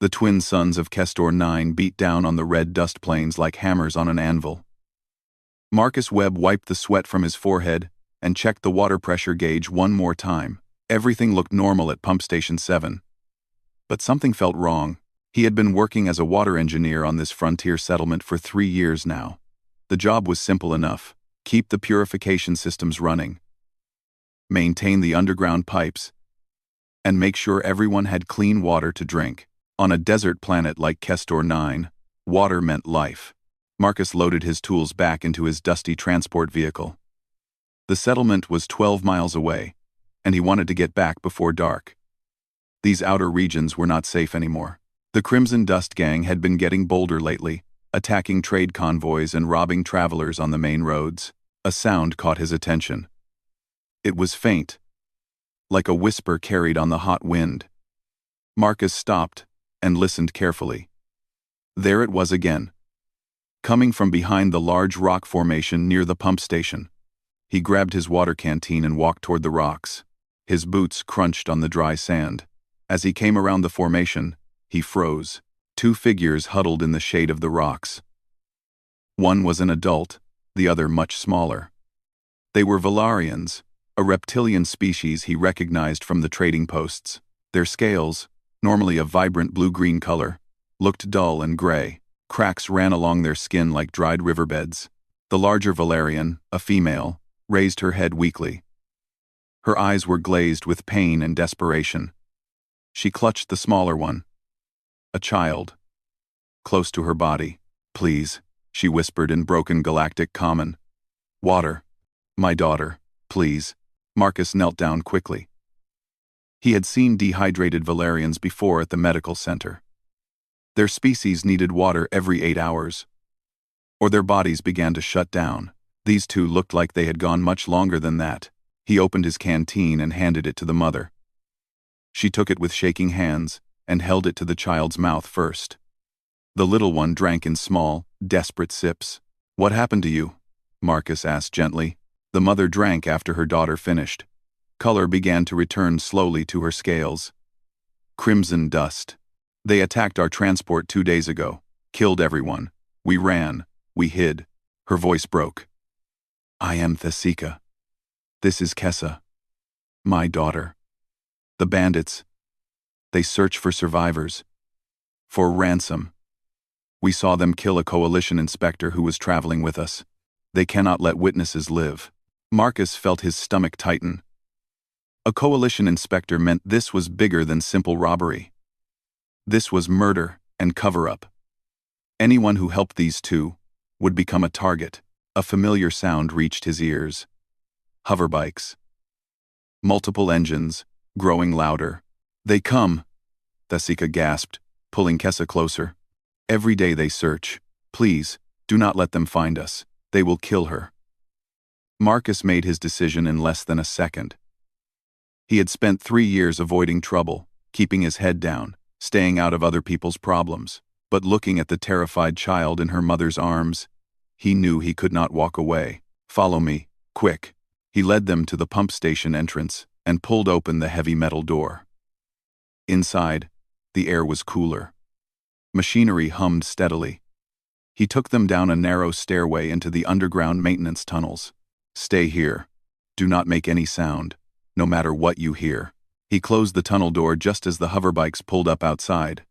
The twin sons of Kestor 9 beat down on the red dust plains like hammers on an anvil. Marcus Webb wiped the sweat from his forehead and checked the water pressure gauge one more time. Everything looked normal at Pump Station 7. But something felt wrong. He had been working as a water engineer on this frontier settlement for 3 years now. The job was simple enough. Keep the purification systems running, maintain the underground pipes, and make sure everyone had clean water to drink. On a desert planet like Kestor 9, water meant life. Marcus loaded his tools back into his dusty transport vehicle. The settlement was 12 miles away, and he wanted to get back before dark. These outer regions were not safe anymore. The Crimson Dust Gang had been getting bolder lately, attacking trade convoys and robbing travelers on the main roads. A sound caught his attention. It was faint, like a whisper carried on the hot wind. Marcus stopped and listened carefully. There it was again, coming from behind the large rock formation near the pump station. He grabbed his water canteen and walked toward the rocks. His boots crunched on the dry sand. As he came around the formation, he froze. 2 figures huddled in the shade of the rocks. One was an adult, the other much smaller. They were Valarians, a reptilian species he recognized from the trading posts. Their scales, normally a vibrant blue-green color, looked dull and gray. Cracks ran along their skin like dried riverbeds. The larger Valarian, a female, raised her head weakly. Her eyes were glazed with pain and desperation. She clutched the smaller one, a child, close to her body. "Please," she whispered in broken Galactic Common. "Water. My daughter, please." Marcus knelt down quickly. He had seen dehydrated Valarians before at the medical center. Their species needed water every 8 hours, or their bodies began to shut down. These two looked like they had gone much longer than that. He opened his canteen and handed it to the mother. She took it with shaking hands and held it to the child's mouth first. The little one drank in small, desperate sips. "What happened to you?" Marcus asked gently. The mother drank after her daughter finished. Color began to return slowly to her scales. "Crimson dust. They attacked our transport 2 days ago, killed everyone. We ran, we hid." Her voice broke. "I am Thesika. This is Kessa, my daughter. The bandits, they search for survivors, for ransom. We saw them kill a coalition inspector who was traveling with us. They cannot let witnesses live." Marcus felt his stomach tighten. A coalition inspector meant this was bigger than simple robbery. This was murder and cover-up. Anyone who helped these two would become a target. A familiar sound reached his ears. Hoverbikes. Multiple engines, growing louder. "They come," Thesika gasped, pulling Kessa closer. "Every day they search. Please, do not let them find us. They will kill her." Marcus made his decision in less than a second. He had spent 3 years avoiding trouble, keeping his head down, staying out of other people's problems. But looking at the terrified child in her mother's arms, he knew he could not walk away. "Follow me, quick." He led them to the pump station entrance and pulled open the heavy metal door. Inside, the air was cooler. Machinery hummed steadily. He took them down a narrow stairway into the underground maintenance tunnels. "Stay here. Do not make any sound, no matter what you hear." He closed the tunnel door just as the hoverbikes pulled up outside.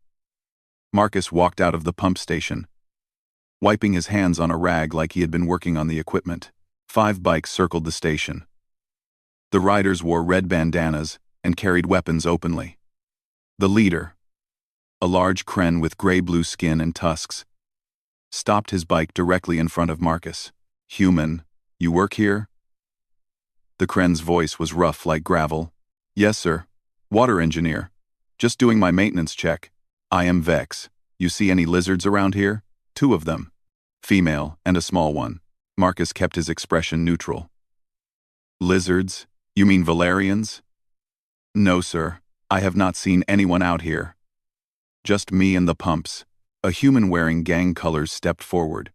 Marcus walked out of the pump station, wiping his hands on a rag like he had been working on the equipment. 5 bikes circled the station. The riders wore red bandanas and carried weapons openly. The leader, a large Kren with gray-blue skin and tusks, stopped his bike directly in front of Marcus. "Human, you work here?" The Kren's voice was rough like gravel. "Yes, sir. Water engineer. Just doing my maintenance check. I am Vex. You see any lizards around here?" 2 of them. Female and a small one. Marcus kept his expression neutral. "Lizards? You mean Valarians?" "No, sir. I have not seen anyone out here. Just me and the pumps." A human wearing gang colors stepped forward.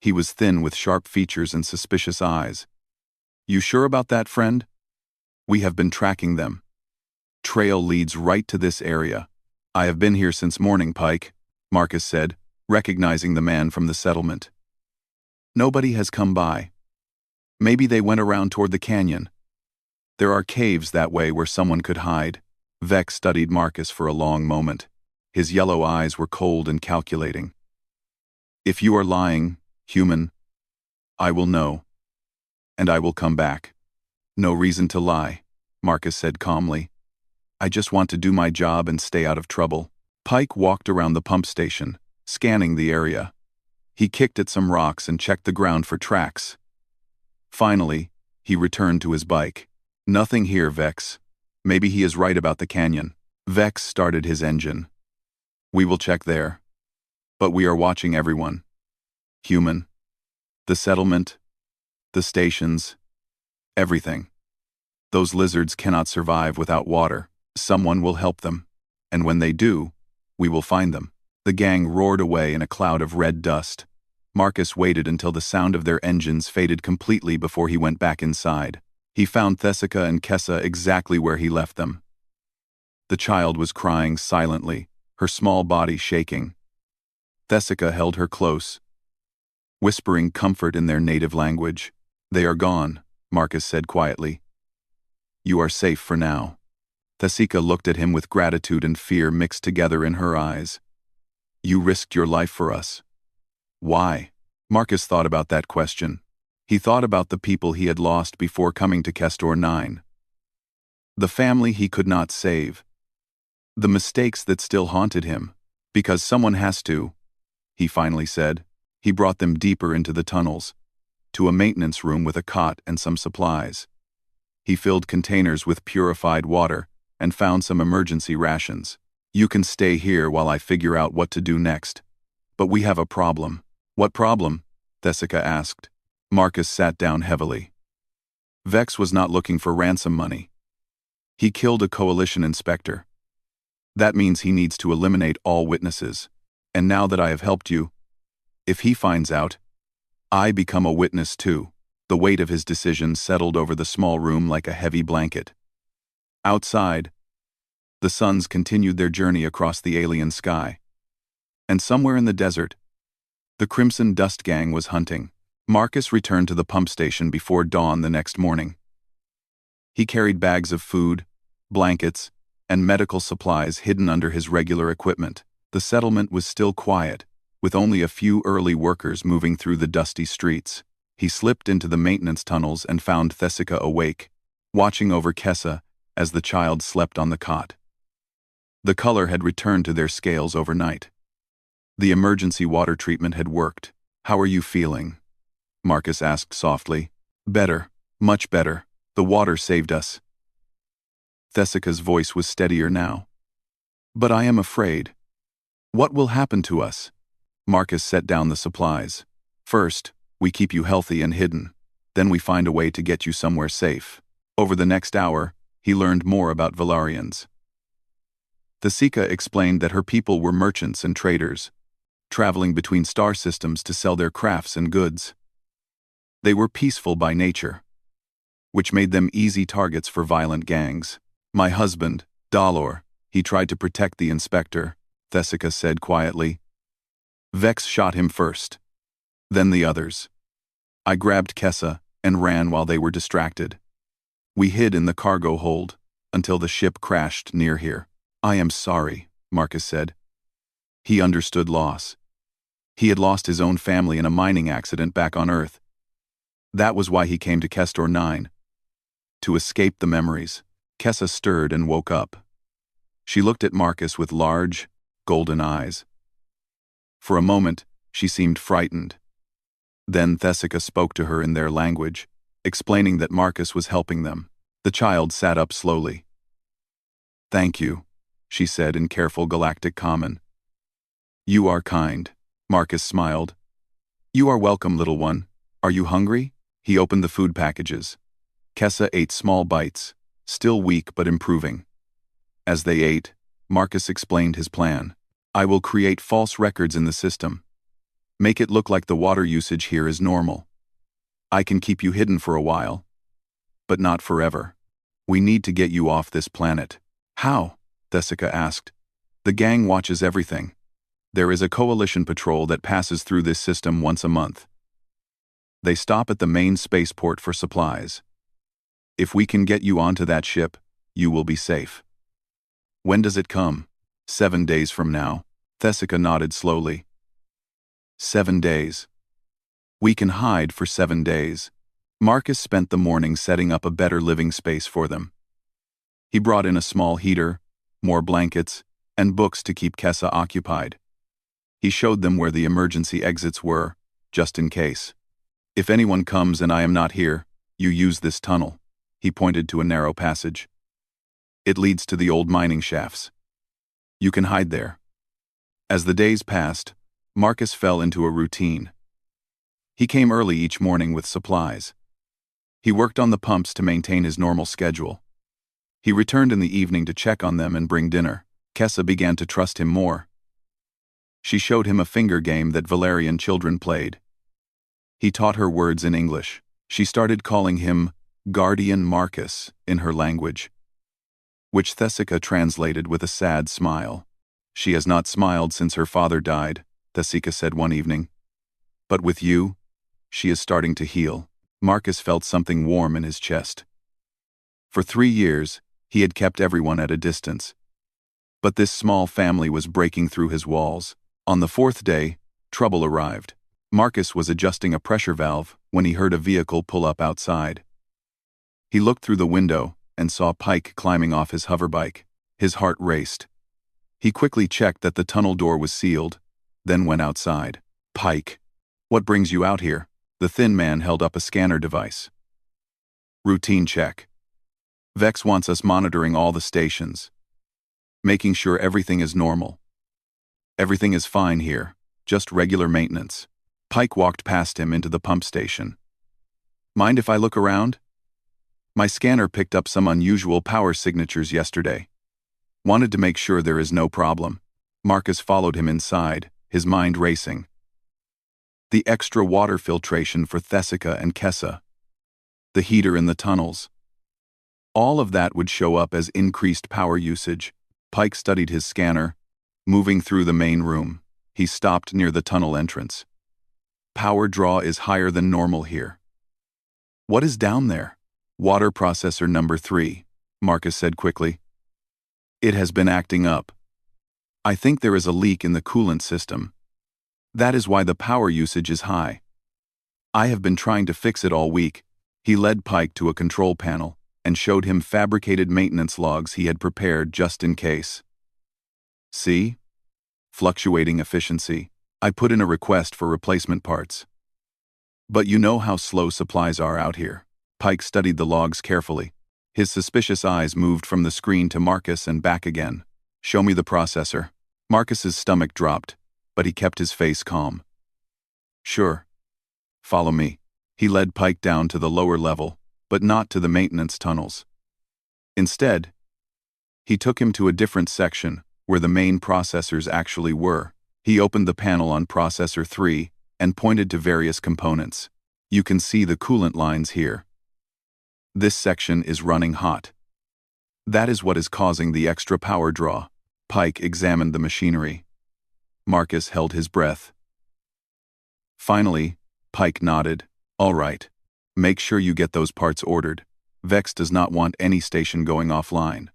He was thin with sharp features and suspicious eyes. "You sure about that, friend? We have been tracking them. Trail leads right to this area. I have been here since morning, Pike, Marcus said, recognizing the man from the settlement. Nobody has come by. Maybe they went around toward the canyon. There are caves that way where someone could hide. Vex studied Marcus for a long moment. His yellow eyes were cold and calculating. If you are lying, human, I will know. And I will come back. No reason to lie, Marcus said calmly. I just want to do my job and stay out of trouble. Pike walked around the pump station, scanning the area. He kicked at some rocks and checked the ground for tracks. Finally, he returned to his bike. Nothing here, Vex. Maybe he is right about the canyon. Vex started his engine. We will check there. But we are watching everyone. Human. The settlement. The stations. Everything. Those lizards cannot survive without water. Someone will help them. And when they do, we will find them. The gang roared away in a cloud of red dust. Marcus waited until the sound of their engines faded completely before he went back inside. He found Thessica and Kessa exactly where he left them. The child was crying silently, her small body shaking. Thessica held her close, whispering comfort in their native language. They are gone, Marcus said quietly. You are safe for now. Thessica looked at him with gratitude and fear mixed together in her eyes. You risked your life for us. Why? Marcus thought about that question. He thought about the people he had lost before coming to Kestor 9. The family he could not save. The mistakes that still haunted him. Because someone has to, he finally said. He brought them deeper into the tunnels, to a maintenance room with a cot and some supplies. He filled containers with purified water and found some emergency rations. You can stay here while I figure out what to do next. But we have a problem. What problem? Thessica asked. Marcus sat down heavily. Vex was not looking for ransom money. He killed a coalition inspector. That means he needs to eliminate all witnesses. And now that I have helped you, if he finds out, I become a witness too. The weight of his decision settled over the small room like a heavy blanket. Outside, the suns continued their journey across the alien sky. And somewhere in the desert, the Crimson Dust Gang was hunting. Marcus returned to the pump station before dawn the next morning. He carried bags of food, blankets, and medical supplies hidden under his regular equipment. The settlement was still quiet, with only a few early workers moving through the dusty streets. He slipped into the maintenance tunnels and found Thessica awake, watching over Kessa as the child slept on the cot. The color had returned to their scales overnight. The emergency water treatment had worked. How are you feeling? Marcus asked softly. Better, much better. The water saved us. Thessica's voice was steadier now. But I am afraid. What will happen to us? Marcus set down the supplies. First, we keep you healthy and hidden. Then we find a way to get you somewhere safe. Over the next hour, he learned more about Valarians. Thessica explained that her people were merchants and traders, traveling between star systems to sell their crafts and goods. They were peaceful by nature, which made them easy targets for violent gangs. My husband, Dalor, he tried to protect the inspector, Thessica said quietly. Vex shot him first, then the others. I grabbed Kessa and ran while they were distracted. We hid in the cargo hold until the ship crashed near here. I am sorry, Marcus said. He understood loss. He had lost his own family in a mining accident back on Earth. That was why he came to Kestor 9. To escape the memories. Kessa stirred and woke up. She looked at Marcus with large, golden eyes. For a moment, she seemed frightened. Then Thessica spoke to her in their language, explaining that Marcus was helping them. The child sat up slowly. Thank you, she said in careful Galactic Common. You are kind, Marcus smiled. You are welcome, little one. Are you hungry? He opened the food packages. Kessa ate small bites, still weak but improving. As they ate, Marcus explained his plan. I will create false records in the system. Make it look like the water usage here is normal. I can keep you hidden for a while, but not forever. We need to get you off this planet. How? Thessica asked. The gang watches everything. There is a coalition patrol that passes through this system once a month. They stop at the main spaceport for supplies. If we can get you onto that ship, you will be safe. When does it come? 7 days from now. Thessica nodded slowly. 7 days. We can hide for 7 days. Marcus spent the morning setting up a better living space for them. He brought in a small heater, more blankets, and books to keep Kessa occupied. He showed them where the emergency exits were, just in case. If anyone comes and I am not here, you use this tunnel. He pointed to a narrow passage. It leads to the old mining shafts. You can hide there. As the days passed, Marcus fell into a routine. He came early each morning with supplies. He worked on the pumps to maintain his normal schedule. He returned in the evening to check on them and bring dinner. Kessa began to trust him more. She showed him a finger game that Valerian children played. He taught her words in English. She started calling him Guardian Marcus in her language, which Thessica translated with a sad smile. She has not smiled since her father died, Thessica said one evening. But with you, she is starting to heal. Marcus felt something warm in his chest. For 3 years, he had kept everyone at a distance. But this small family was breaking through his walls. On the 4th day, trouble arrived. Marcus was adjusting a pressure valve when he heard a vehicle pull up outside. He looked through the window and saw Pike climbing off his hoverbike. His heart raced. He quickly checked that the tunnel door was sealed, then went outside. Pike, what brings you out here? The thin man held up a scanner device. Routine check. Vex wants us monitoring all the stations, making sure everything is normal. Everything is fine here, just regular maintenance. Pike walked past him into the pump station. Mind if I look around? My scanner picked up some unusual power signatures yesterday. Wanted to make sure there is no problem. Marcus followed him inside, his mind racing. The extra water filtration for Thessica and Kessa. The heater in the tunnels. All of that would show up as increased power usage. Pike studied his scanner. Moving through the main room, he stopped near the tunnel entrance. Power draw is higher than normal here. What is down there? Water processor number 3, Marcus said quickly. It has been acting up. I think there is a leak in the coolant system. That is why the power usage is high. I have been trying to fix it all week. He led Pike to a control panel and showed him fabricated maintenance logs he had prepared just in case. See? Fluctuating efficiency. I put in a request for replacement parts. But you know how slow supplies are out here. Pike studied the logs carefully. His suspicious eyes moved from the screen to Marcus and back again. Show me the processor. Marcus's stomach dropped, but he kept his face calm. Sure. Follow me. He led Pike down to the lower level, but not to the maintenance tunnels. Instead, he took him to a different section, where the main processors actually were. He opened the panel on processor 3 and pointed to various components. You can see the coolant lines here. This section is running hot. That is what is causing the extra power draw. Pike examined the machinery. Marcus held his breath. Finally, Pike nodded. All right. Make sure you get those parts ordered. Vex does not want any station going offline.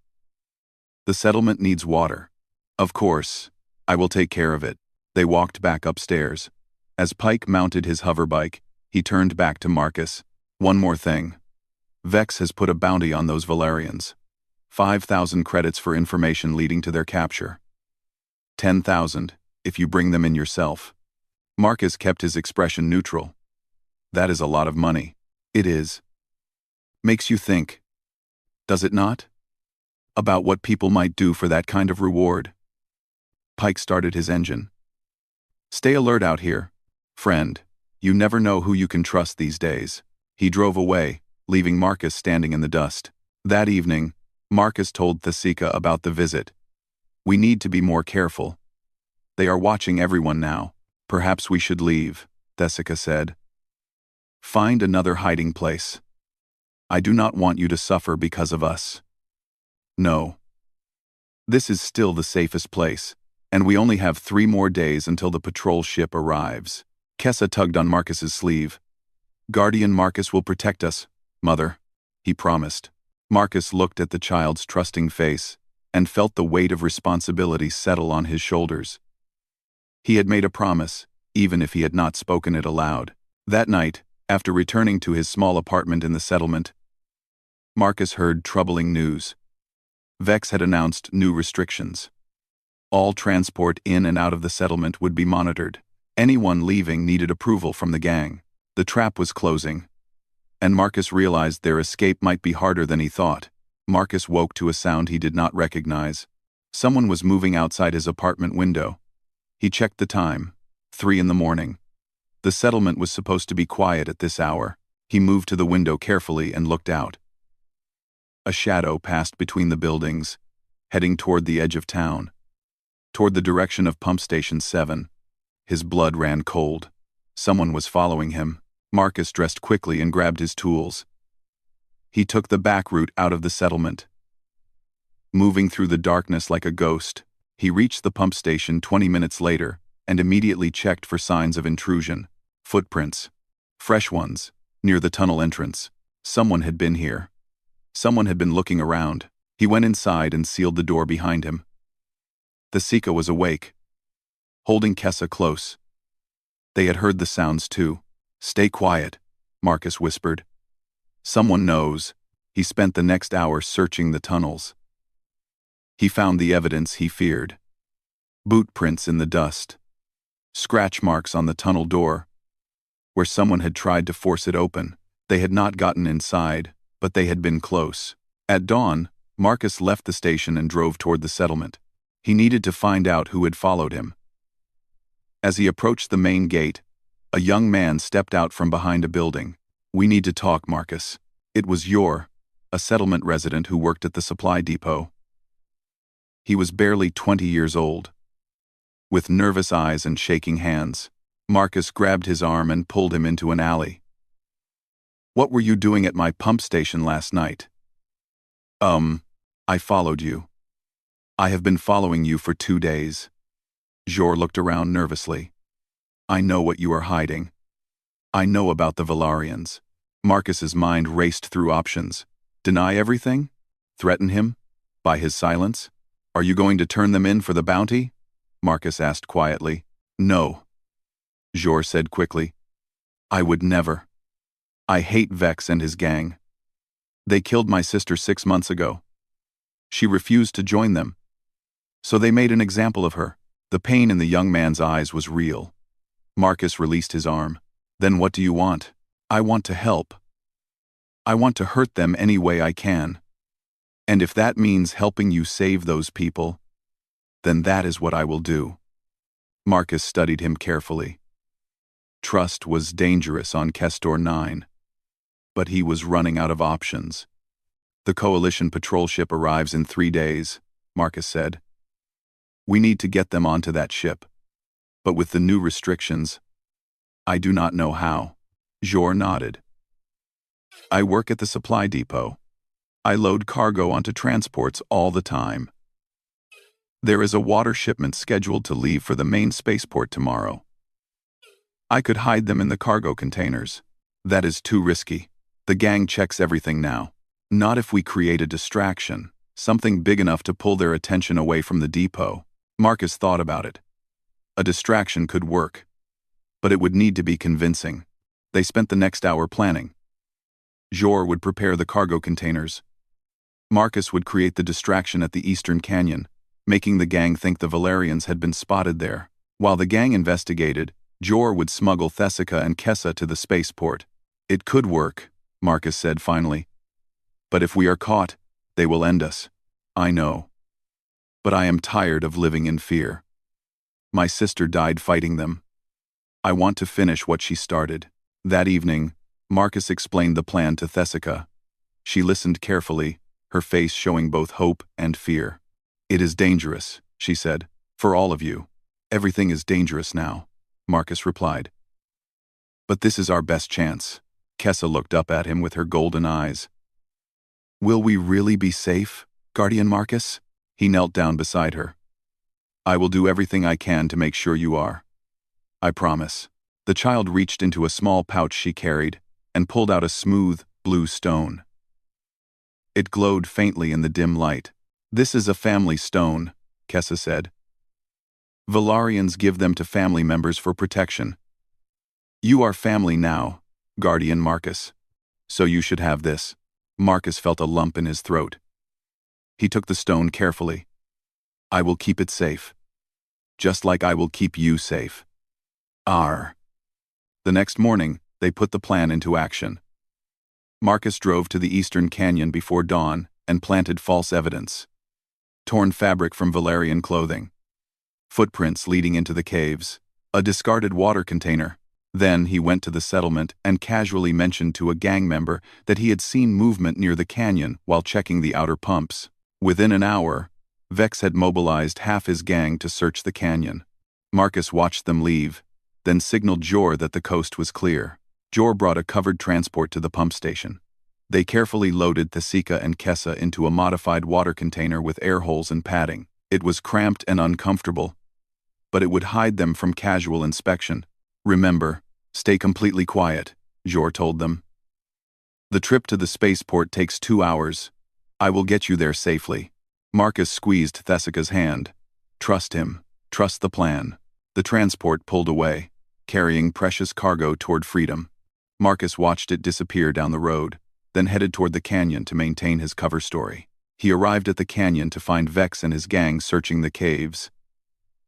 The settlement needs water. Of course, I will take care of it. They walked back upstairs. As Pike mounted his hoverbike, he turned back to Marcus. One more thing. Vex has put a bounty on those Valerians. 5,000 credits for information leading to their capture. 10,000, if you bring them in yourself. Marcus kept his expression neutral. That is a lot of money. It is. Makes you think. Does it not? About what people might do for that kind of reward. Pike started his engine. Stay alert out here, friend. You never know who you can trust these days. He drove away, leaving Marcus standing in the dust. That evening, Marcus told Thessica about the visit. We need to be more careful. They are watching everyone now. Perhaps we should leave, Thessica said. Find another hiding place. I do not want you to suffer because of us. No. This is still the safest place, and we only have 3 more days until the patrol ship arrives. Kessa tugged on Marcus's sleeve. Guardian Marcus will protect us, Mother, he promised. Marcus looked at the child's trusting face and felt the weight of responsibility settle on his shoulders. He had made a promise, even if he had not spoken it aloud. That night, after returning to his small apartment in the settlement, Marcus heard troubling news. Vex had announced new restrictions. All transport in and out of the settlement would be monitored. Anyone leaving needed approval from the gang. The trap was closing, and Marcus realized their escape might be harder than he thought. Marcus woke to a sound he did not recognize. Someone was moving outside his apartment window. He checked the time, 3 in the morning. The settlement was supposed to be quiet at this hour. He moved to the window carefully and looked out. A shadow passed between the buildings, heading toward the edge of town, toward the direction of Pump Station 7. His blood ran cold. Someone was following him. Marcus dressed quickly and grabbed his tools. He took the back route out of the settlement. Moving through the darkness like a ghost, he reached the pump station 20 minutes later and immediately checked for signs of intrusion. Footprints. Fresh ones, near the tunnel entrance. Someone had been here. Someone had been looking around. He went inside and sealed the door behind him. The Sika was awake, holding Kessa close. They had heard the sounds too. Stay quiet, Marcus whispered. Someone knows. He spent the next hour searching the tunnels. He found the evidence he feared. Boot prints in the dust. Scratch marks on the tunnel door, where someone had tried to force it open. They had not gotten inside, but they had been close. At dawn, Marcus left the station and drove toward the settlement. He needed to find out who had followed him. As he approached the main gate, a young man stepped out from behind a building. We need to talk, Marcus. It was a settlement resident who worked at the supply depot. He was barely 20 years old. With nervous eyes and shaking hands, Marcus grabbed his arm and pulled him into an alley. What were you doing at my pump station last night? I followed you. I have been following you for 2 days. Jor looked around nervously. I know what you are hiding. I know about the Valarians. Marcus's mind raced through options. Deny everything? Threaten him? By his silence? Are you going to turn them in for the bounty? Marcus asked quietly. No. Jor said quickly. I would never. I hate Vex and his gang. They killed my sister 6 months ago. She refused to join them. So they made an example of her. The pain in the young man's eyes was real. Marcus released his arm. Then what do you want? I want to help. I want to hurt them any way I can. And if that means helping you save those people, then that is what I will do. Marcus studied him carefully. Trust was dangerous on Kestor 9. But he was running out of options. The Coalition patrol ship arrives in 3 days, Marcus said. We need to get them onto that ship. But with the new restrictions, I do not know how. Jor nodded. I work at the supply depot. I load cargo onto transports all the time. There is a water shipment scheduled to leave for the main spaceport tomorrow. I could hide them in the cargo containers. That is too risky. The gang checks everything now. Not if we create a distraction, something big enough to pull their attention away from the depot. Marcus thought about it. A distraction could work, but it would need to be convincing. They spent the next hour planning. Jor would prepare the cargo containers. Marcus would create the distraction at the Eastern Canyon, making the gang think the Valarians had been spotted there. While the gang investigated, Jor would smuggle Thessica and Kessa to the spaceport. It could work, Marcus said finally. But if we are caught, they will end us. I know. But I am tired of living in fear. My sister died fighting them. I want to finish what she started. That evening, Marcus explained the plan to Thessica. She listened carefully, her face showing both hope and fear. It is dangerous, she said, for all of you. Everything is dangerous now, Marcus replied. But this is our best chance. Kessa looked up at him with her golden eyes. Will we really be safe, Guardian Marcus? He knelt down beside her. I will do everything I can to make sure you are. I promise. The child reached into a small pouch she carried and pulled out a smooth, blue stone. It glowed faintly in the dim light. This is a family stone, Kessa said. Valarians give them to family members for protection. You are family now, Guardian Marcus. So you should have this. Marcus felt a lump in his throat. He took the stone carefully. I will keep it safe. Just like I will keep you safe. Arr. The next morning, they put the plan into action. Marcus drove to the eastern canyon before dawn and planted false evidence. Torn fabric from Valarian clothing. Footprints leading into the caves. A discarded water container. Then he went to the settlement and casually mentioned to a gang member that he had seen movement near the canyon while checking the outer pumps. Within an hour, Vex had mobilized half his gang to search the canyon. Marcus watched them leave, then signaled Jor that the coast was clear. Jor brought a covered transport to the pump station. They carefully loaded Thesika and Kessa into a modified water container with air holes and padding. It was cramped and uncomfortable, but it would hide them from casual inspection. Remember, stay completely quiet, Jor told them. The trip to the spaceport takes 2 hours. I will get you there safely. Marcus squeezed Thesika's hand. Trust him. Trust the plan. The transport pulled away, carrying precious cargo toward freedom. Marcus watched it disappear down the road, then headed toward the canyon to maintain his cover story. He arrived at the canyon to find Vex and his gang searching the caves.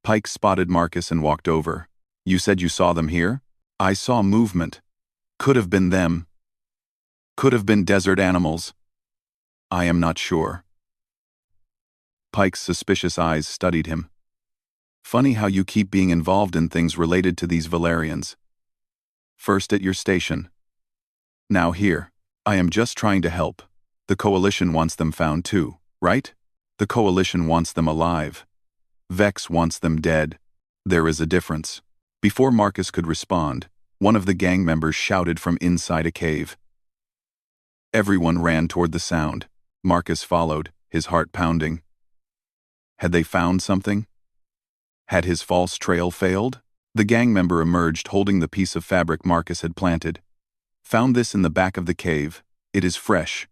Pike spotted Marcus and walked over. You said you saw them here? I saw movement. Could have been them. Could have been desert animals. I am not sure. Pike's suspicious eyes studied him. Funny how you keep being involved in things related to these Valarians. First at your station. Now here. I am just trying to help. The Coalition wants them found too, right? The Coalition wants them alive. Vex wants them dead. There is a difference. Before Marcus could respond, one of the gang members shouted from inside a cave. Everyone ran toward the sound. Marcus followed, his heart pounding. Had they found something? Had his false trail failed? The gang member emerged holding the piece of fabric Marcus had planted. Found this in the back of the cave. It is fresh.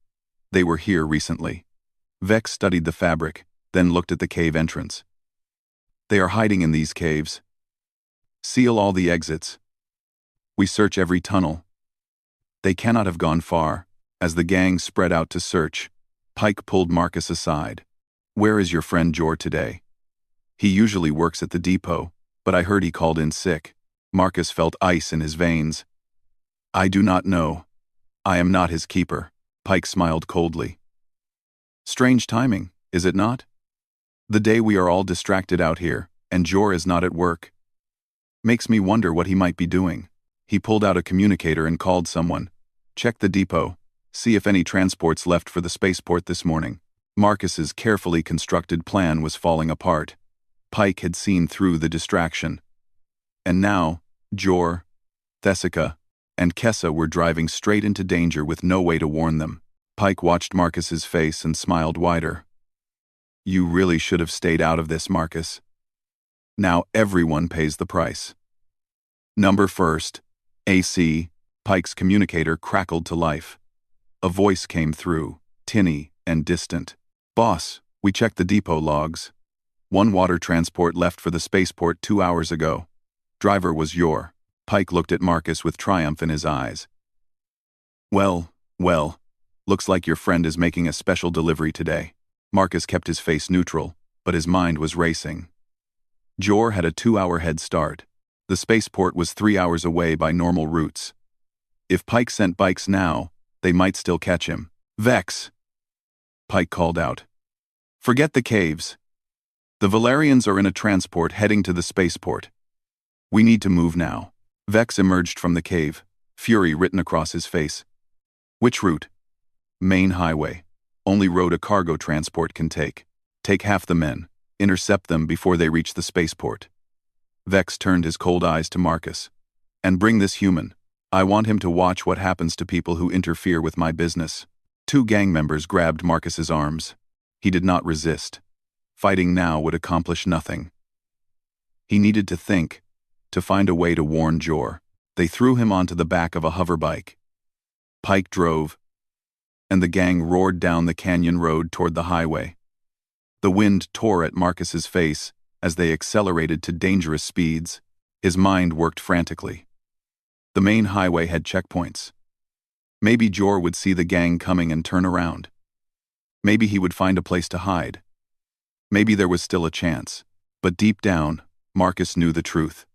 They were here recently. Vex studied the fabric, then looked at the cave entrance. They are hiding in these caves. Seal all the exits. We search every tunnel. They cannot have gone far. As the gang spread out to search, Pike pulled Marcus aside. Where is your friend Jor today? He usually works at the depot, but I heard he called in sick. Marcus felt ice in his veins. I do not know. I am not his keeper. Pike smiled coldly. Strange timing, is it not? The day we are all distracted out here, and Jor is not at work. Makes me wonder what he might be doing. He pulled out a communicator and called someone. Check the depot. See if any transports left for the spaceport this morning. Marcus's carefully constructed plan was falling apart. Pike had seen through the distraction. And now, Jor, Thesika, and Kessa were driving straight into danger with no way to warn them. Pike watched Marcus's face and smiled wider. You really should have stayed out of this, Marcus. Now everyone pays the price. Number first, AC, Pike's communicator crackled to life. A voice came through, tinny and distant. Boss, we checked the depot logs. One water transport left for the spaceport 2 hours ago. Driver was Jor. Pike looked at Marcus with triumph in his eyes. Well, looks like your friend is making a special delivery today. Marcus kept his face neutral, but his mind was racing. Jor had a 2-hour head start. The spaceport was 3 hours away by normal routes. If Pike sent bikes now, they might still catch him. Vex! Pike called out. Forget the caves. The Valarians are in a transport heading to the spaceport. We need to move now. Vex emerged from the cave, fury written across his face. Which route? Main highway. Only road a cargo transport can take. Take half the men. Intercept them before they reach the spaceport. Vex turned his cold eyes to Marcus. And bring this human. I want him to watch what happens to people who interfere with my business. 2 gang members grabbed Marcus's arms. He did not resist. Fighting now would accomplish nothing. He needed to think, to find a way to warn Jor. They threw him onto the back of a hoverbike. Pike drove, and the gang roared down the canyon road toward the highway. The wind tore at Marcus's face as they accelerated to dangerous speeds. His mind worked frantically. The main highway had checkpoints. Maybe Jor would see the gang coming and turn around. Maybe he would find a place to hide. Maybe there was still a chance. But deep down, Marcus knew the truth.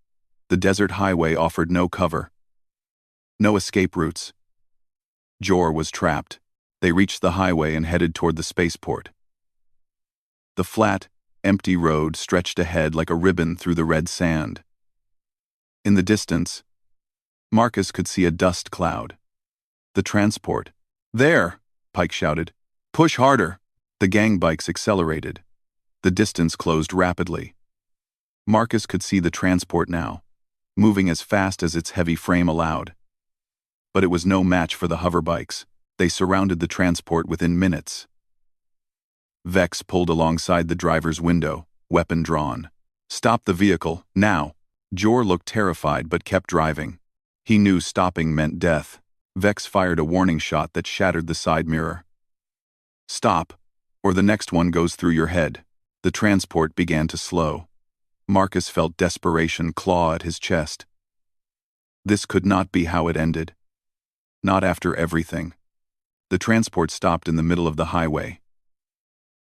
The desert highway offered no cover. No escape routes. Jor was trapped. They reached the highway and headed toward the spaceport. The flat, empty road stretched ahead like a ribbon through the red sand. In the distance, Marcus could see a dust cloud. The transport. "There!" Pike shouted. "Push harder!" The gang bikes accelerated. The distance closed rapidly. Marcus could see the transport now, moving as fast as its heavy frame allowed. But it was no match for the hoverbikes. They surrounded the transport within minutes. Vex pulled alongside the driver's window, weapon drawn. "Stop the vehicle, now!" Jor looked terrified but kept driving. He knew stopping meant death. Vex fired a warning shot that shattered the side mirror. "Stop, or the next one goes through your head." The transport began to slow. Marcus felt desperation claw at his chest. This could not be how it ended. Not after everything. The transport stopped in the middle of the highway.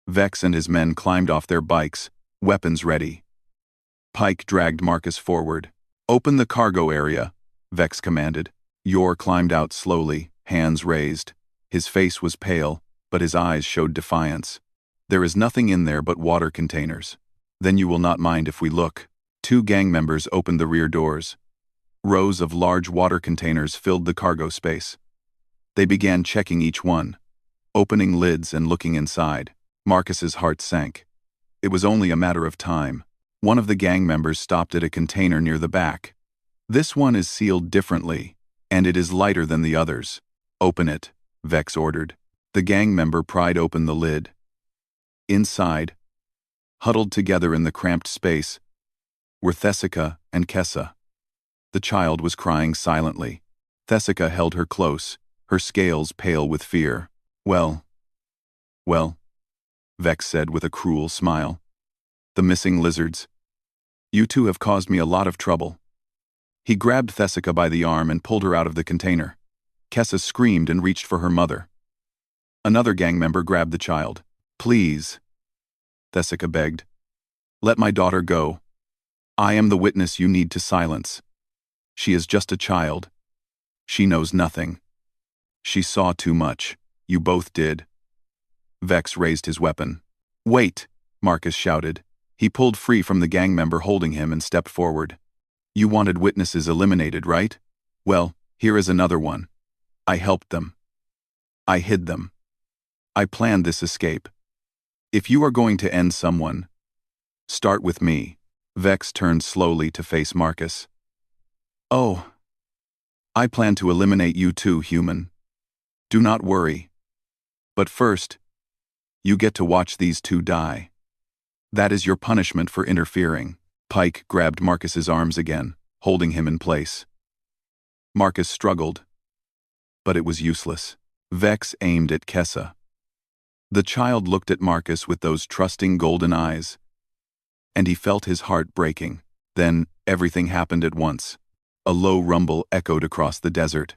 Vex and his men climbed off their bikes, weapons ready. Pike dragged Marcus forward. "Open the cargo area," Vex commanded. Yor climbed out slowly, hands raised. His face was pale, but his eyes showed defiance. "There is nothing in there but water containers. Then you will not mind if we look." 2 gang members opened the rear doors. Rows of large water containers filled the cargo space. They began checking each one, opening lids and looking inside. Marcus's heart sank. It was only a matter of time. One of the gang members stopped at a container near the back. "This one is sealed differently, and it is lighter than the others." "Open it," Vex ordered. The gang member pried open the lid. Inside, huddled together in the cramped space, were Thessica and Kessa. The child was crying silently. Thessica held her close, her scales pale with fear. Well, Vex said with a cruel smile. "The missing lizards. You two have caused me a lot of trouble." He grabbed Thessica by the arm and pulled her out of the container. Kessa screamed and reached for her mother. Another gang member grabbed the child. "Please," Thessica begged. "Let my daughter go. I am the witness you need to silence. She is just a child. She knows nothing. She saw too much. You both did." Vex raised his weapon. "Wait," Marcus shouted. He pulled free from the gang member holding him and stepped forward. "You wanted witnesses eliminated, right? Well, here is another one. I helped them. I hid them. I planned this escape. If you are going to end someone, start with me." Vex turned slowly to face Marcus. "Oh, I plan to eliminate you too, human. Do not worry. But first, you get to watch these two die. That is your punishment for interfering." Pike grabbed Marcus's arms again, holding him in place. Marcus struggled, but it was useless. Vex aimed at Kessa. The child looked at Marcus with those trusting golden eyes, and he felt his heart breaking. Then everything happened at once. A low rumble echoed across the desert.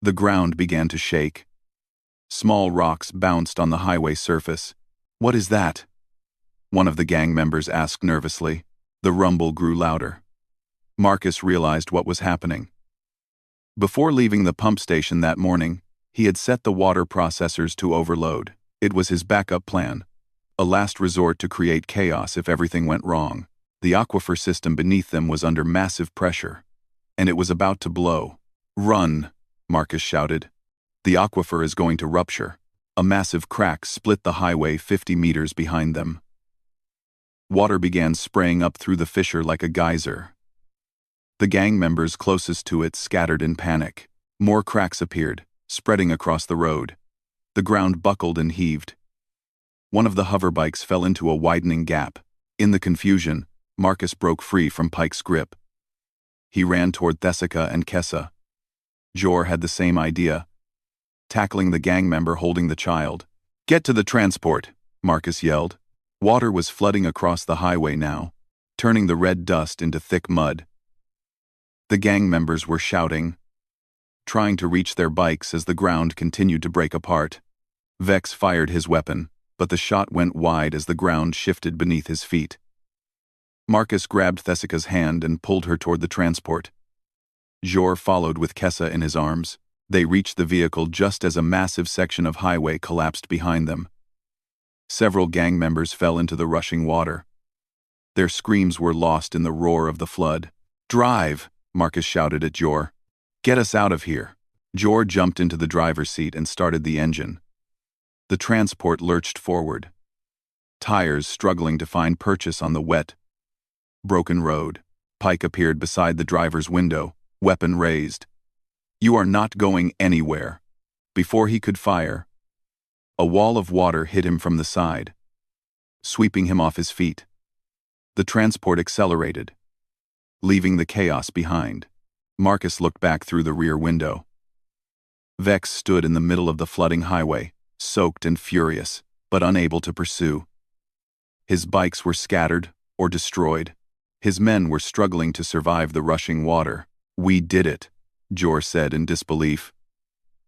The ground began to shake. Small rocks bounced on the highway surface. "What is that?" one of the gang members asked nervously. The rumble grew louder. Marcus realized what was happening. Before leaving the pump station that morning, he had set the water processors to overload. It was his backup plan, a last resort to create chaos if everything went wrong. The aquifer system beneath them was under massive pressure, and it was about to blow. "Run," Marcus shouted. "The aquifer is going to rupture." A massive crack split the highway 50 meters behind them. Water began spraying up through the fissure like a geyser. The gang members closest to it scattered in panic. More cracks appeared, spreading across the road. The ground buckled and heaved. One of the hoverbikes fell into a widening gap. In the confusion, Marcus broke free from Pike's grip. He ran toward Thessica and Kessa. Jor had the same idea, tackling the gang member holding the child. "Get to the transport," Marcus yelled. Water was flooding across the highway now, turning the red dust into thick mud. The gang members were shouting, trying to reach their bikes as the ground continued to break apart. Vex fired his weapon, but the shot went wide as the ground shifted beneath his feet. Marcus grabbed Thessica's hand and pulled her toward the transport. Jor followed with Kessa in his arms. They reached the vehicle just as a massive section of highway collapsed behind them. Several gang members fell into the rushing water. Their screams were lost in the roar of the flood. "Drive!" Marcus shouted at Jor. "Get us out of here." Jor jumped into the driver's seat and started the engine. The transport lurched forward, tires struggling to find purchase on the wet, broken road. Pike appeared beside the driver's window, weapon raised. "You are not going anywhere." Before he could fire, a wall of water hit him from the side, sweeping him off his feet. The transport accelerated, leaving the chaos behind. Marcus looked back through the rear window. Vex stood in the middle of the flooding highway, soaked and furious, but unable to pursue. His bikes were scattered or destroyed. His men were struggling to survive the rushing water. "We did it," Jor said in disbelief.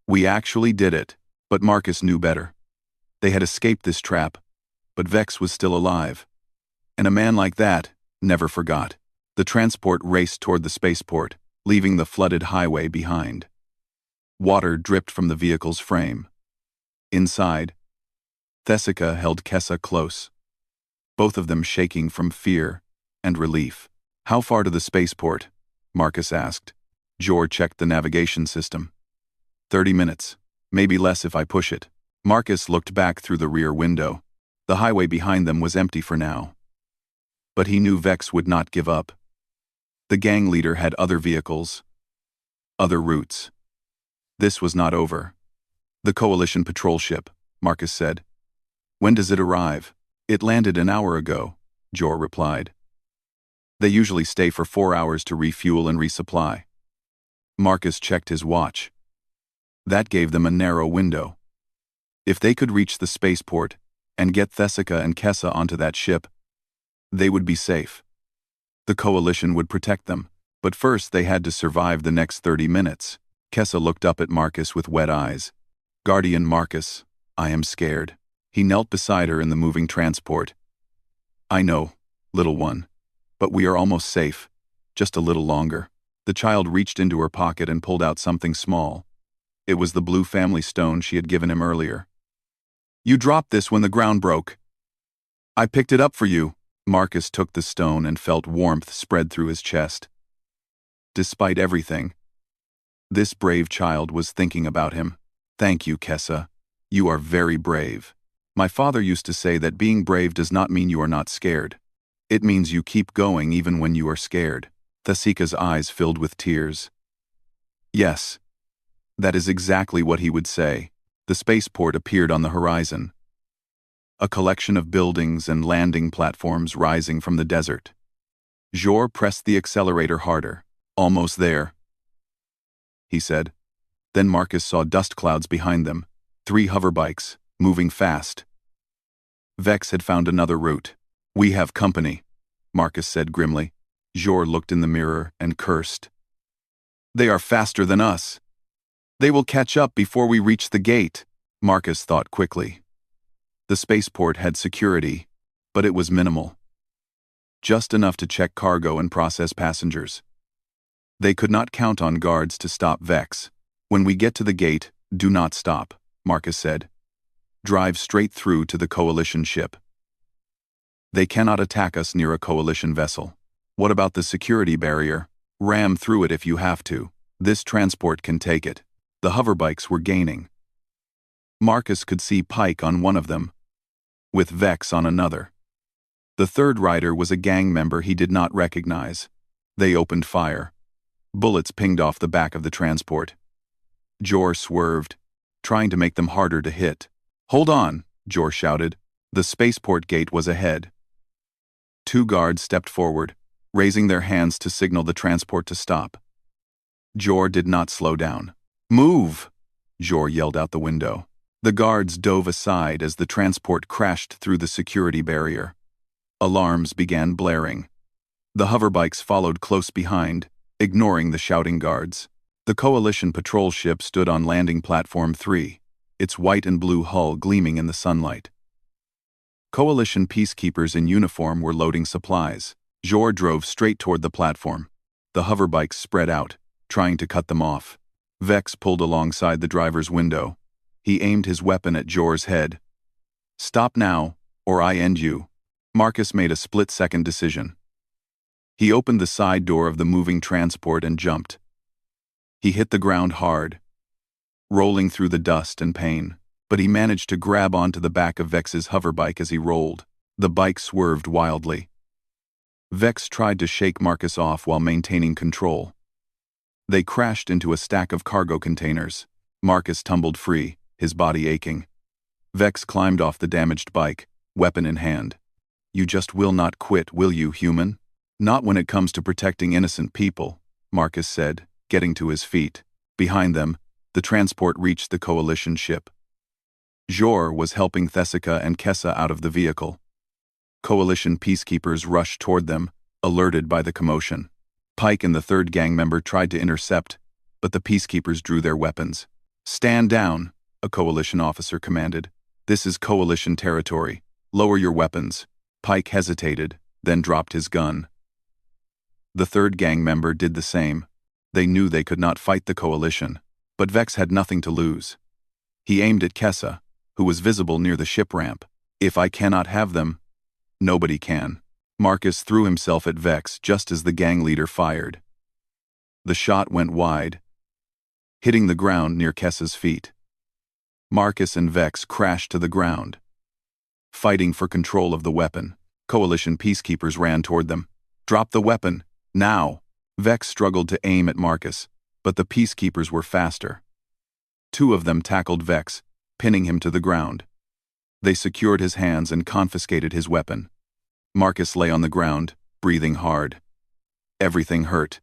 "We actually did it." But Marcus knew better. They had escaped this trap, but Vex was still alive. And a man like that never forgot. The transport raced toward the spaceport, leaving the flooded highway behind. Water dripped from the vehicle's frame. Inside, Thessica held Kessa close, both of them shaking from fear and relief. "How far to the spaceport?" Marcus asked. Jor checked the navigation system. 30 minutes, maybe less if I push it." Marcus looked back through the rear window. The highway behind them was empty for now. But he knew Vex would not give up. The gang leader had other vehicles, other routes. This was not over. "The Coalition patrol ship," Marcus said. "When does it arrive?" "It landed an hour ago," Jor replied. "They usually stay for 4 hours to refuel and resupply." Marcus checked his watch. That gave them a narrow window. If they could reach the spaceport and get Thessica and Kessa onto that ship, they would be safe. The Coalition would protect them, but first they had to survive the next 30 minutes. Kessa looked up at Marcus with wet eyes. "Guardian Marcus, I am scared." He knelt beside her in the moving transport. "I know, little one, but we are almost safe. Just a little longer." The child reached into her pocket and pulled out something small. It was the blue family stone she had given him earlier. "You dropped this when the ground broke." "I picked it up for you." Marcus took the stone and felt warmth spread through his chest. Despite everything, this brave child was thinking about him. "Thank you, Kessa. You are very brave. My father used to say that being brave does not mean you are not scared. It means you keep going even when you are scared." Thessica's eyes filled with tears. Yes, that is exactly what he would say. The spaceport appeared on the horizon. A collection of buildings and landing platforms rising from the desert. Jor pressed the accelerator harder. "Almost there," he said. Then Marcus saw dust clouds behind them, 3 hoverbikes, moving fast. Vex had found another route. "We have company," Marcus said grimly. Jor looked in the mirror and cursed. "They are faster than us. They will catch up before we reach the gate." Marcus thought quickly. The spaceport had security, but it was minimal. Just enough to check cargo and process passengers. They could not count on guards to stop Vex. "When we get to the gate, do not stop," Marcus said. "Drive straight through to the Coalition ship. They cannot attack us near a Coalition vessel." "What about the security barrier?" "Ram through it if you have to. This transport can take it." The hoverbikes were gaining. Marcus could see Pike on one of them, with Vex on another. The third rider was a gang member he did not recognize. They opened fire. Bullets pinged off the back of the transport. Jor swerved, trying to make them harder to hit. "Hold on," Jor shouted. The spaceport gate was ahead. Two guards stepped forward, raising their hands to signal the transport to stop. Jor did not slow down. "Move!" Jor yelled out the window. The guards dove aside as the transport crashed through the security barrier. Alarms began blaring. The hoverbikes followed close behind, ignoring the shouting guards. The Coalition patrol ship stood on landing platform 3, its white and blue hull gleaming in the sunlight. Coalition peacekeepers in uniform were loading supplies. Jor drove straight toward the platform. The hoverbikes spread out, trying to cut them off. Vex pulled alongside the driver's window. He aimed his weapon at Jor's head. "Stop now, or I end you." Marcus made a split-second decision. He opened the side door of the moving transport and jumped. He hit the ground hard, rolling through the dust and pain, but he managed to grab onto the back of Vex's hoverbike as he rolled. The bike swerved wildly. Vex tried to shake Marcus off while maintaining control. They crashed into a stack of cargo containers. Marcus tumbled free, his body aching. Vex climbed off the damaged bike, weapon in hand. "You just will not quit, will you, human?" "Not when it comes to protecting innocent people," Marcus said, getting to his feet. Behind them, the transport reached the Coalition ship. Jor was helping Thessica and Kessa out of the vehicle. Coalition peacekeepers rushed toward them, alerted by the commotion. Pike and the third gang member tried to intercept, but the peacekeepers drew their weapons. "Stand down," a Coalition officer commanded. "This is Coalition territory. Lower your weapons." Pike hesitated, then dropped his gun. The third gang member did the same. They knew they could not fight the Coalition, but Vex had nothing to lose. He aimed at Kessa, who was visible near the ship ramp. "If I cannot have them, nobody can." Marcus threw himself at Vex just as the gang leader fired. The shot went wide, hitting the ground near Kessa's feet. Marcus and Vex crashed to the ground, fighting for control of the weapon. Coalition peacekeepers ran toward them. "Drop the weapon, now!" Vex struggled to aim at Marcus, but the peacekeepers were faster. Two of them tackled Vex, pinning him to the ground. They secured his hands and confiscated his weapon. Marcus lay on the ground, breathing hard. Everything hurt,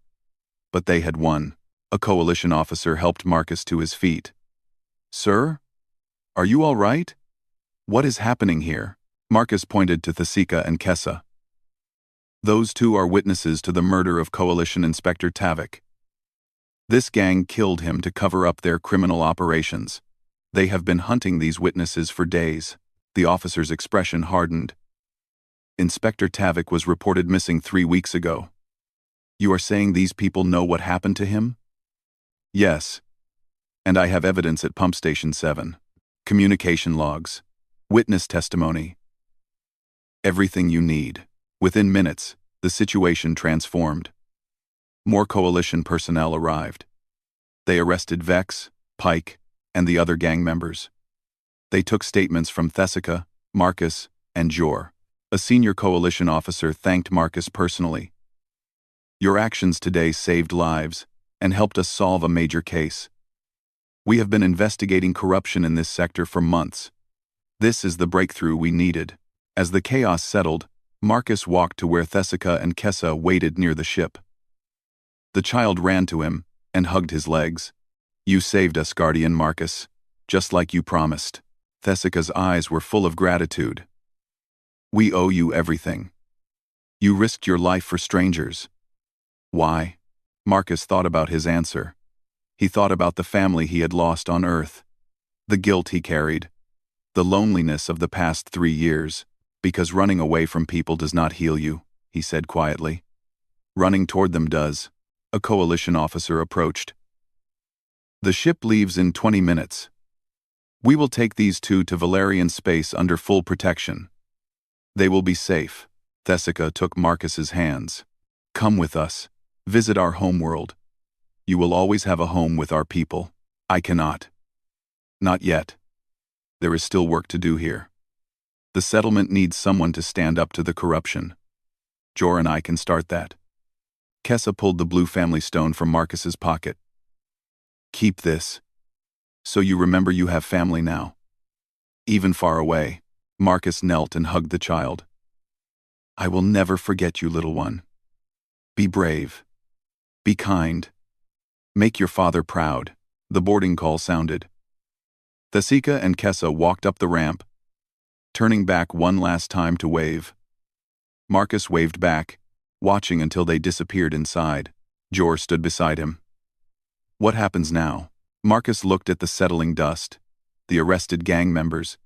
but they had won. A Coalition officer helped Marcus to his feet. "Sir? Are you all right? What is happening here?" Marcus pointed to Thessica and Kessa. "Those two are witnesses to the murder of Coalition Inspector Tavik. This gang killed him to cover up their criminal operations. They have been hunting these witnesses for days." The officer's expression hardened. "Inspector Tavik was reported missing 3 weeks ago. You are saying these people know what happened to him?" "Yes. And I have evidence at Pump Station 7. Communication logs. Witness testimony. Everything you need." Within minutes, the situation transformed. More Coalition personnel arrived. They arrested Vex, Pike, and the other gang members. They took statements from Thessica, Marcus, and Jor. A senior Coalition officer thanked Marcus personally. "Your actions today saved lives and helped us solve a major case. We have been investigating corruption in this sector for months. This is the breakthrough we needed." As the chaos settled, Marcus walked to where Thessica and Kessa waited near the ship. The child ran to him and hugged his legs. "You saved us, Guardian Marcus, just like you promised." Thessica's eyes were full of gratitude. "We owe you everything. You risked your life for strangers." "Why?" Marcus thought about his answer. He thought about the family he had lost on Earth, the guilt he carried, the loneliness of the past 3 years. "Because running away from people does not heal you," he said quietly. "Running toward them does." A Coalition officer approached. "The ship leaves in 20 minutes. We will take these two to Valerian space under full protection. They will be safe." Thessica took Marcus's hands. "Come with us. Visit our homeworld. You will always have a home with our people." "I cannot. Not yet. There is still work to do here. The settlement needs someone to stand up to the corruption. Jor and I can start that." Kessa pulled the blue family stone from Marcus's pocket. "Keep this, so you remember you have family now. Even far away." Marcus knelt and hugged the child. I will never forget you, little one. Be brave. Be kind. Make your father proud. The boarding call sounded. Thesika and Kessa walked up the ramp, turning back one last time to wave. Marcus waved back, watching until they disappeared inside. Jor stood beside him. What happens now? Marcus looked at the settling dust, the arrested gang members,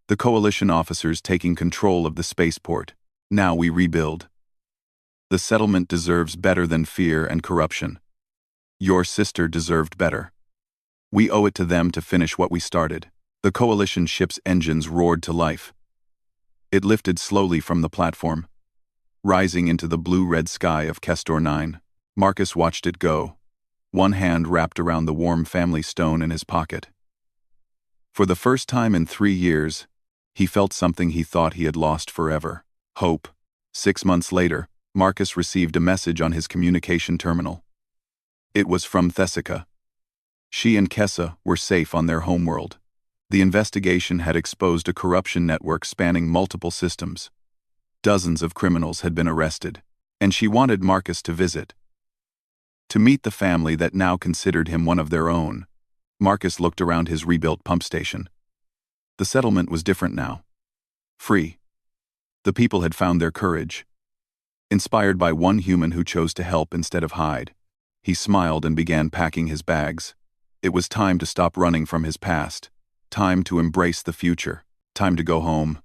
the coalition officers taking control of the spaceport. Now we rebuild. The settlement deserves better than fear and corruption. Your sister deserved better. We owe it to them to finish what we started. The coalition ship's engines roared to life. It lifted slowly from the platform, rising into the blue-red sky of Kestor 9. Marcus watched it go, one hand wrapped around the warm family stone in his pocket. For the first time in 3 years, he felt something he thought he had lost forever: hope. 6 months later, Marcus received a message on his communication terminal. It was from Thesika. She and Kessa were safe on their homeworld. The investigation had exposed a corruption network spanning multiple systems. Dozens of criminals had been arrested, and she wanted Marcus to visit. To meet the family that now considered him one of their own. Marcus looked around his rebuilt pump station. The settlement was different now. Free. The people had found their courage. Inspired by one human who chose to help instead of hide, he smiled and began packing his bags. It was time to stop running from his past. Time to embrace the future. Time to go home.